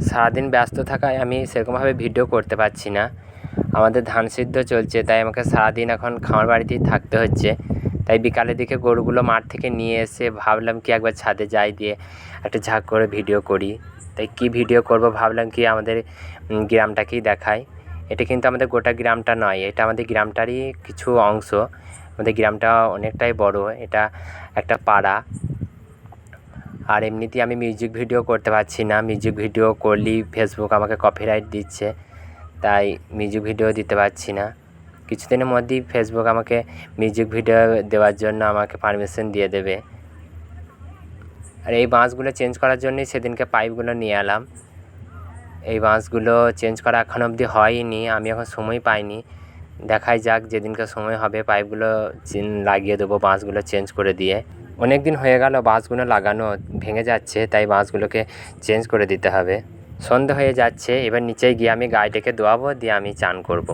সারাদিন ব্যস্ত থাকায় আমি সেরকমভাবে ভিডিও করতে পারছি না। আমাদের ধান সিদ্ধ চলছে, তাই আমাকে সারাদিন এখন খামার বাড়িতেই থাকতে হচ্ছে। তাই বিকালের দিকে গরুগুলো মাঠ থেকে নিয়ে এসে ভাবলাম কি একবার ছাদে যাই, দিয়ে একটা ঝাঁক করে ভিডিও করি। তাই কী ভিডিও করব ভাবলাম কি আমাদের গ্রামটাকেই দেখাই। এটা কিন্তু আমাদের গোটা গ্রামটা নয়, এটা আমাদের গ্রামটারই কিছু অংশ। আমাদের গ্রামটা অনেকটাই বড়, এটা একটা পাড়া। আর এমনিতেই আমি মিউজিক ভিডিও করতে পারছি না, মিউজিক ভিডিও করলেই ফেসবুক আমাকে কপিরাইট দিচ্ছে, তাই মিউজিক ভিডিও দিতে পারছি না। কিছুদিনের মধ্যেই ফেসবুক আমাকে মিউজিক ভিডিও দেওয়ার জন্য আমাকে পারমিশন দিয়ে দেবে। আর এই বাঁশগুলো চেঞ্জ করার জন্যই সেদিনকে পাইপগুলো নিয়ে এলাম। এই বাঁশগুলো চেঞ্জ করা এখন অবধি হয়নি, আমি এখন সময় পাইনি। দেখাই যাক, যেদিনকে সময় হবে পাইপগুলো লাগিয়ে দেবো বাঁশগুলো চেঞ্জ করে দিয়ে। অনেক দিন হয়ে গেল বাঁশগুলো লাগানো, ভেঙে যাচ্ছে, তাই বাঁশগুলোকে চেঞ্জ করে দিতে হবে। সন্ধে হয়ে যাচ্ছে, এবার নিচে গিয়ে আমি গাইটাকে দোয়াবো, দিয়ে আমি চান করব।